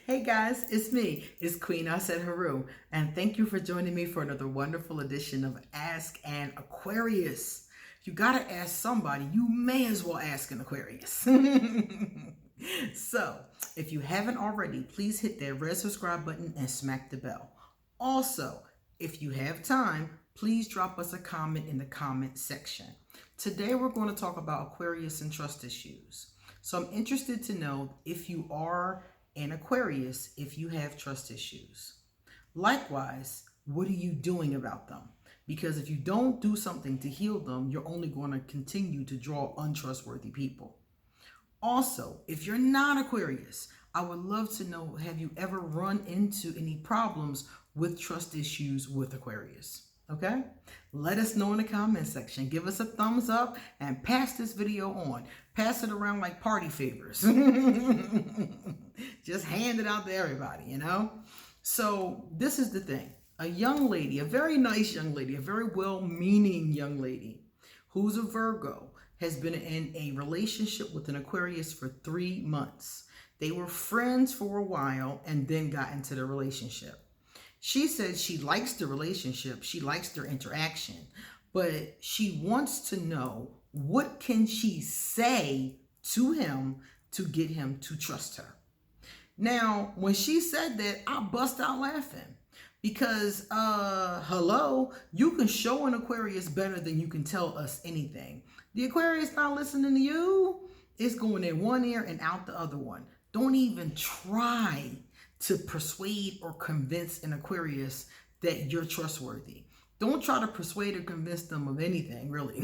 Hey guys, it's me. It's Queen Aset Haru, and thank you for joining me for another wonderful edition of Ask an Aquarius. You gotta ask somebody. You may as well ask an Aquarius. So, if you haven't already, please hit that red subscribe button and smack the bell. Also, if you have time, please drop us a comment in the comment section. Today we're going to talk about Aquarius and trust issues. So I'm interested to know if you are an Aquarius, if you have trust issues. Likewise, what are you doing about them? Because if you don't do something to heal them, you're only going to continue to draw untrustworthy people. Also, if you're not Aquarius, I would love to know, have you ever run into any problems with trust issues with Aquarius? Okay? Let us know in the comment section. Give us a thumbs up and pass this video on. Pass it around like party favors. Just hand it out to everybody, you know? So this is the thing. A young lady, a very nice young lady, a very well-meaning young lady who's a Virgo, has been in a relationship with an Aquarius for 3 months. They were friends for a while and then got into the relationship. She said she likes the relationship, she likes their interaction, but she wants to know what can she say to him to get him to trust her. Now, when she said that, I bust out laughing because, hello, you can show an Aquarius better than you can tell us anything. The Aquarius not listening to you. It's going in one ear and out the other one. Don't even try to persuade or convince an Aquarius that you're trustworthy. Don't try to persuade or convince them of anything, really.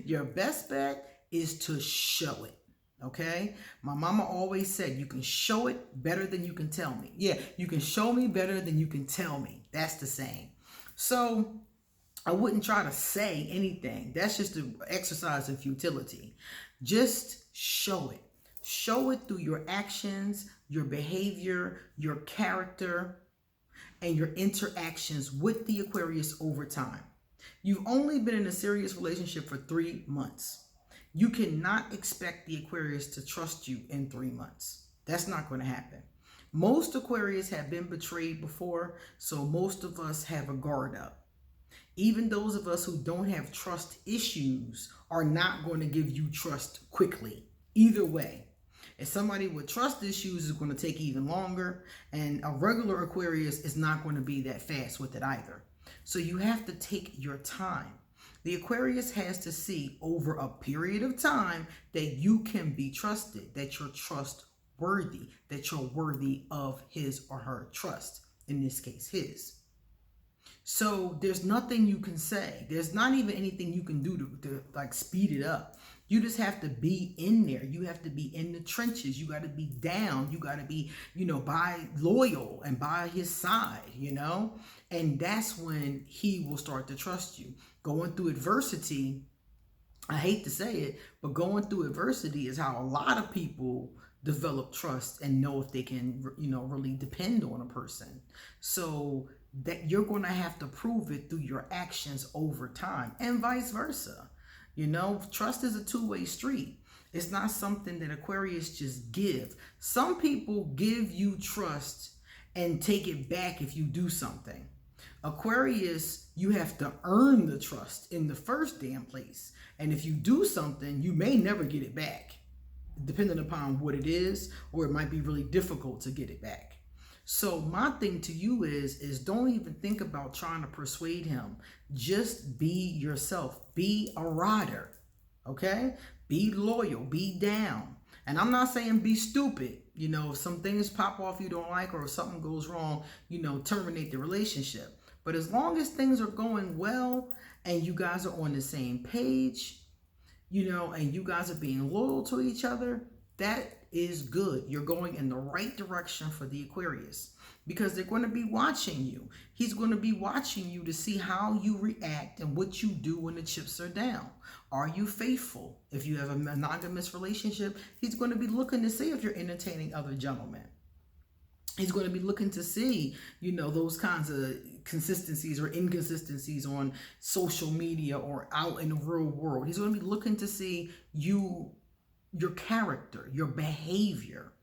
Your best bet is to show it, okay? My mama always said, you can show it better than you can tell me. Yeah, you can show me better than you can tell me. That's the saying. So I wouldn't try to say anything. That's just an exercise in futility. Just show it. Show it through your actions, your behavior, your character, and your interactions with the Aquarius over time. You've only been in a serious relationship for 3 months. You cannot expect the Aquarius to trust you in 3 months. That's not going to happen. Most Aquarius have been betrayed before, so most of us have a guard up. Even those of us who don't have trust issues are not going to give you trust quickly. Either way. And somebody with trust issues is going to take even longer, and a regular Aquarius is not going to be that fast with it either. So you have to take your time. The Aquarius has to see over a period of time that you can be trusted, that you're trustworthy, that you're worthy of his or her trust, in this case, his. So there's nothing you can say. There's not even anything you can do to like speed it up. You just have to be in there. You have to be in the trenches. You got to be down. You got to be, by loyal and by his side, and that's when he will start to trust you. Going through adversity, I hate to say it, but going through adversity is how a lot of people develop trust and know if they can, really depend on a person. So that you're going to have to prove it through your actions over time, and vice versa. Trust is a two-way street. It's not something that Aquarius just give. Some people give you trust and take it back if you do something. Aquarius, you have to earn the trust in the first damn place. And if you do something, you may never get it back, depending upon what it is, or it might be really difficult to get it back. So my thing to you is don't even think about trying to persuade him. Just be yourself. Be a rider, okay? Be loyal. Be down. And I'm not saying be stupid. If some things pop off you don't like, or if something goes wrong, terminate the relationship. But as long as things are going well and you guys are on the same page, and you guys are being loyal to each other, that is good. You're going in the right direction for the Aquarius, because they're going to be watching you. He's going to be watching you to see how you react and what you do when the chips are down. Are you faithful? If you have a monogamous relationship, he's going to be looking to see if you're entertaining other gentlemen. He's going to be looking to see, those kinds of consistencies or inconsistencies on social media or out in the real world. He's going to be looking to see your character, your behavior.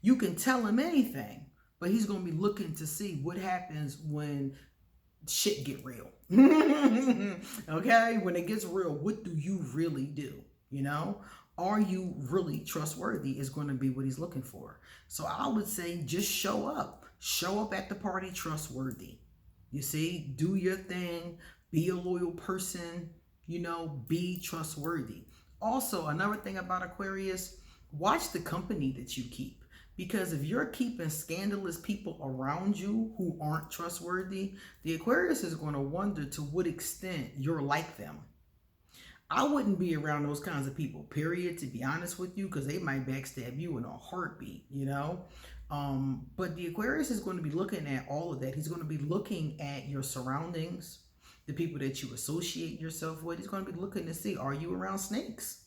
You can tell him anything, but he's going to be looking to see what happens when shit get real. Okay? When it gets real, what do you really do? You know? Are you really trustworthy is going to be what he's looking for. So I would say just show up. Show up at the party trustworthy. You see? Do your thing. Be a loyal person. You know? Be trustworthy. Also, another thing about Aquarius, watch the company that you keep. Because if you're keeping scandalous people around you who aren't trustworthy, the Aquarius is going to wonder to what extent you're like them. I wouldn't be around those kinds of people, period, to be honest with you, because they might backstab you in a heartbeat, you know? But the Aquarius is going to be looking at all of that. He's going to be looking at your surroundings, the people that you associate yourself with. He's going to be looking to see, are you around snakes?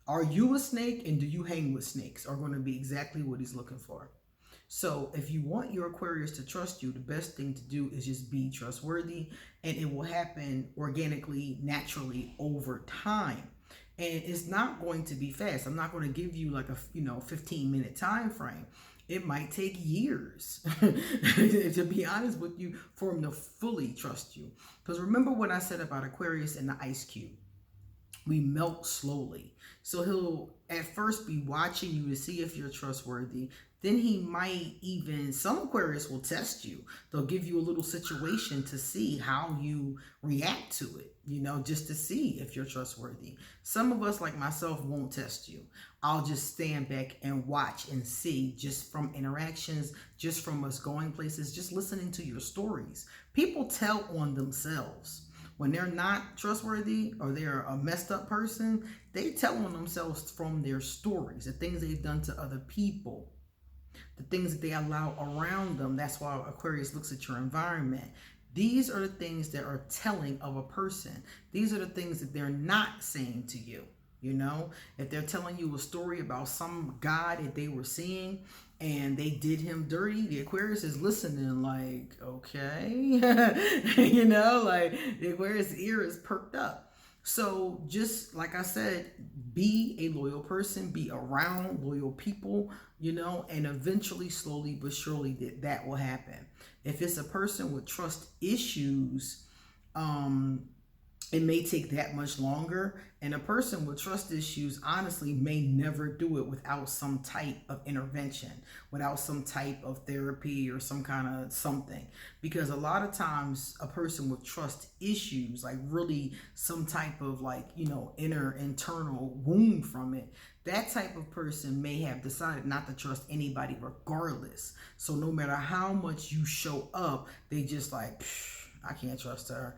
Are you a snake and do you hang with snakes? Are going to be exactly what he's looking for. So if you want your Aquarius to trust you, the best thing to do is just be trustworthy, and it will happen organically, naturally over time. And it's not going to be fast. I'm not going to give you like a 15-minute time frame. It might take years, to be honest with you, for him to fully trust you. Because remember what I said about Aquarius and the ice cube. We melt slowly. So he'll at first be watching you to see if you're trustworthy. Then he might even, some Aquarius will test you. They'll give you a little situation to see how you react to it, you know, just to see if you're trustworthy. Some of us, like myself, won't test you. I'll just stand back and watch and see, just from interactions, just from us going places, just listening to your stories. People tell on themselves. When they're not trustworthy or they're a messed up person, they tell on themselves from their stories, the things they've done to other people, the things that they allow around them. That's why Aquarius looks at your environment. These are the things that are telling of a person. These are the things that they're not saying to you. You know, if they're telling you a story about some guy that they were seeing and they did him dirty, the Aquarius is listening like, okay, you know, like the Aquarius ear is perked up. So just like I said, be a loyal person, be around loyal people, you know, and eventually, slowly but surely, that will happen. If it's a person with trust issues, it may take that much longer. And a person with trust issues, honestly, may never do it without some type of intervention, without some type of therapy or some kind of something. Because a lot of times a person with trust issues, like really some type of like, you know, internal wound from it, that type of person may have decided not to trust anybody regardless. So no matter how much you show up, they just like, I can't trust her.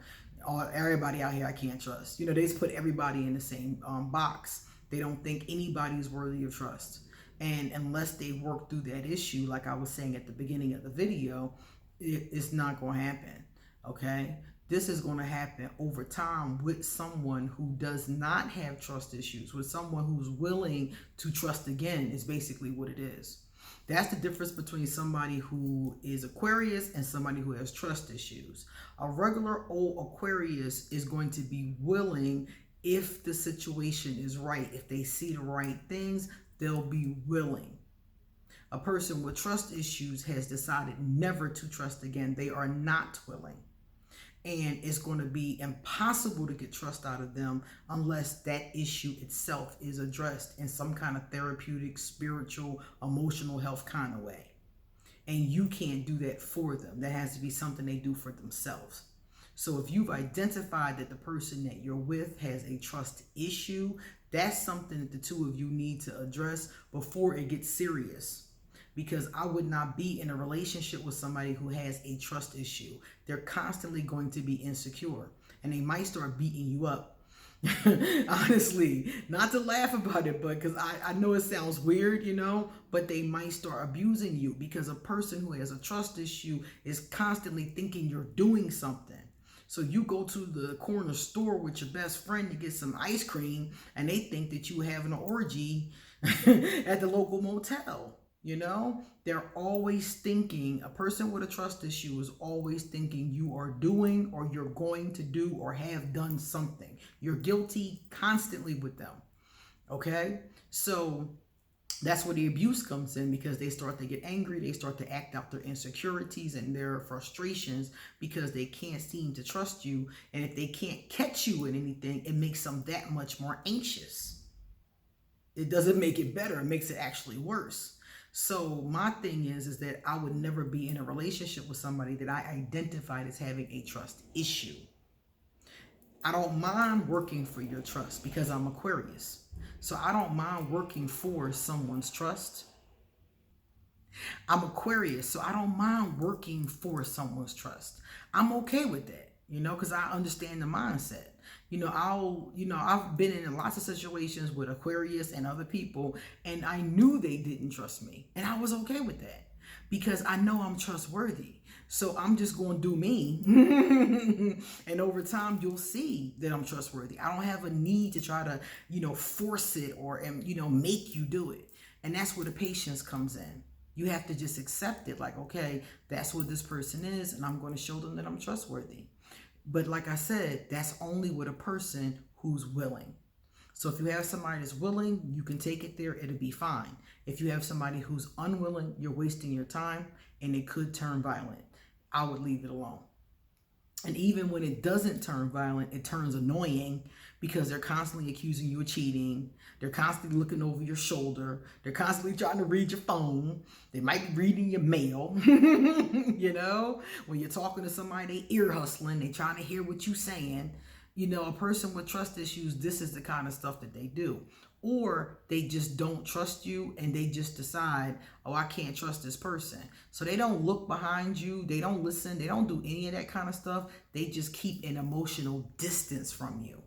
Everybody out here I can't trust. You know, they just put everybody in the same box. They don't think anybody is worthy of trust. And unless they work through that issue, like I was saying at the beginning of the video, it's not going to happen. Okay? This is going to happen over time with someone who does not have trust issues, with someone who's willing to trust again, is basically what it is. That's the difference between somebody who is Aquarius and somebody who has trust issues. A regular old Aquarius is going to be willing if the situation is right. If they see the right things, they'll be willing. A person with trust issues has decided never to trust again. They are not willing. And it's going to be impossible to get trust out of them unless that issue itself is addressed in some kind of therapeutic, spiritual, emotional health kind of way. And you can't do that for them. That has to be something they do for themselves. So if you've identified that the person that you're with has a trust issue, that's something that the two of you need to address before it gets serious. Because I would not be in a relationship with somebody who has a trust issue. They're constantly going to be insecure, and they might start beating you up. Honestly, not to laugh about it, but because I know it sounds weird, you know, but they might start abusing you because a person who has a trust issue is constantly thinking you're doing something. So you go to the corner store with your best friend to get some ice cream, and they think that you having an orgy at the local motel. You know, they're always thinking, a person with a trust issue is always thinking you are doing or you're going to do or have done something. You're guilty constantly with them. Okay? So That's where the abuse comes in, because they start to get angry, they start to act out their insecurities and their frustrations because they can't seem to trust you. And if they can't catch you in anything, it makes them that much more anxious. It doesn't make it better, it makes it actually worse. So my thing is that I would never be in a relationship with somebody that I identified as having a trust issue. I don't mind working for your trust because I'm Aquarius. So I don't mind working for someone's trust. I'm Aquarius, so I don't mind working for someone's trust. I'm okay with that, because I understand the mindset. I've been in lots of situations with Aquarius and other people, and I knew they didn't trust me. And I was okay with that because I know I'm trustworthy. So I'm just going to do me. And over time, you'll see that I'm trustworthy. I don't have a need to try to, force it or, make you do it. And that's where the patience comes in. You have to just accept it. Like, okay, that's what this person is, and I'm going to show them that I'm trustworthy. But like I said, that's only with a person who's willing. So if you have somebody that's willing, you can take it there, it'll be fine. If you have somebody who's unwilling, you're wasting your time, and it could turn violent. I would leave it alone. And even when it doesn't turn violent, it turns annoying because they're constantly accusing you of cheating. They're constantly looking over your shoulder. They're constantly trying to read your phone. They might be reading your mail. When you're talking to somebody, they ear hustling. They trying to hear what you're saying. A person with trust issues, this is the kind of stuff that they do. Or they just don't trust you and they just decide, oh, I can't trust this person. So they don't look behind you. They don't listen. They don't do any of that kind of stuff. They just keep an emotional distance from you.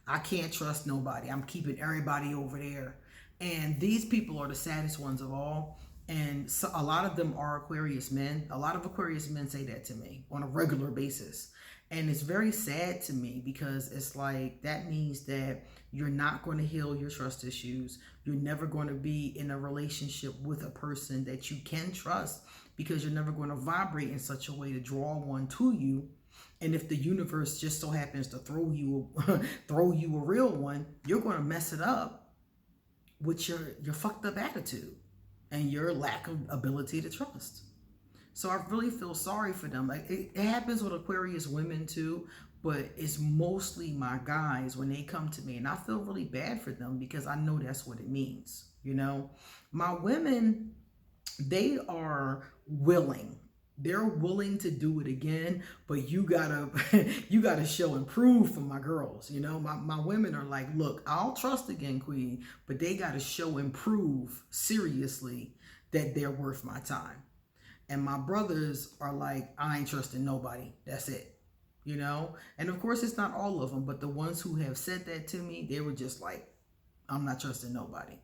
I can't trust nobody. I'm keeping everybody over there. And these people are the saddest ones of all. And so a lot of them are Aquarius men. A lot of Aquarius men say that to me on a regular basis. And it's very sad to me because it's like that means that you're not going to heal your trust issues. You're never going to be in a relationship with a person that you can trust because you're never going to vibrate in such a way to draw one to you. And if the universe just so happens to throw you a real one, you're going to mess it up with your fucked up attitude and your lack of ability to trust. So I really feel sorry for them. Like it happens with Aquarius women too, but it's mostly my guys when they come to me, and I feel really bad for them because I know that's what it means. My women, they are willing. They're willing to do it again, but you gotta show and prove for my girls. My women are like, look, I'll trust again, queen, but they gotta show and prove seriously that they're worth my time. And my brothers are like, I ain't trusting nobody. That's it. And of course, it's not all of them, but the ones who have said that to me, they were just like, I'm not trusting nobody.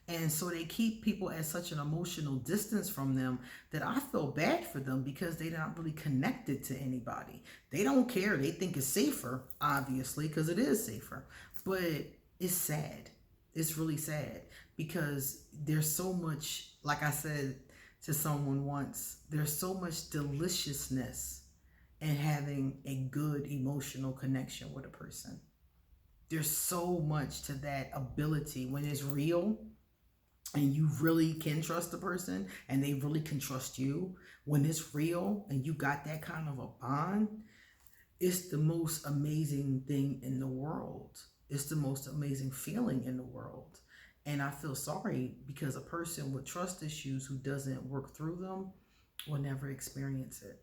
And so they keep people at such an emotional distance from them that I feel bad for them because they're not really connected to anybody. They don't care. They think it's safer, obviously, because it is safer. But it's sad. It's really sad because there's so much, like I said to someone once, there's so much deliciousness in having a good emotional connection with a person. There's so much to that ability when it's real and you really can trust the person and they really can trust you. When it's real and you got that kind of a bond, it's the most amazing thing in the world. It's the most amazing feeling in the world. And I feel sorry because a person with trust issues who doesn't work through them will never experience it.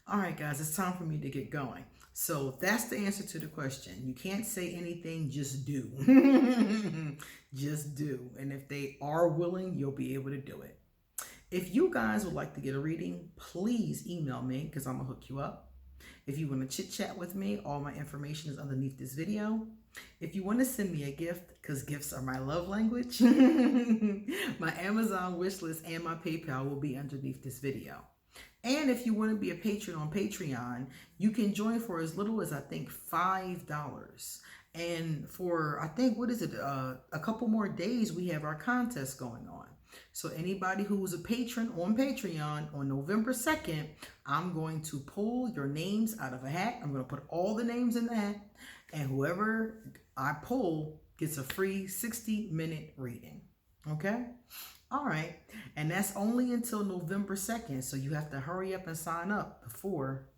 All right, guys, it's time for me to get going. So that's the answer to the question. You can't say anything, just do. Just do. And if they are willing, you'll be able to do it. If you guys would like to get a reading, please email me because I'm going to hook you up. If you want to chit chat with me, all my information is underneath this video. If you want to send me a gift, because gifts are my love language, my Amazon wishlist and my PayPal will be underneath this video. And if you want to be a patron on Patreon, you can join for as little as I think $5. And for, I think, a couple more days, we have our contest going on. So anybody who is a patron on Patreon on November 2nd, I'm going to pull your names out of a hat. I'm going to put all the names in the hat. And whoever I pull gets a free 60-minute reading. Okay? All right. And that's only until November 2nd. So you have to hurry up and sign up before.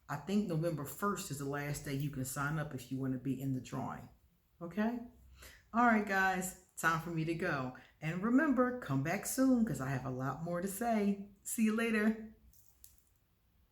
I think November 1st is the last day you can sign up if you want to be in the drawing. Okay? All right, guys. Time for me to go. And remember, come back soon because I have a lot more to say. See you later.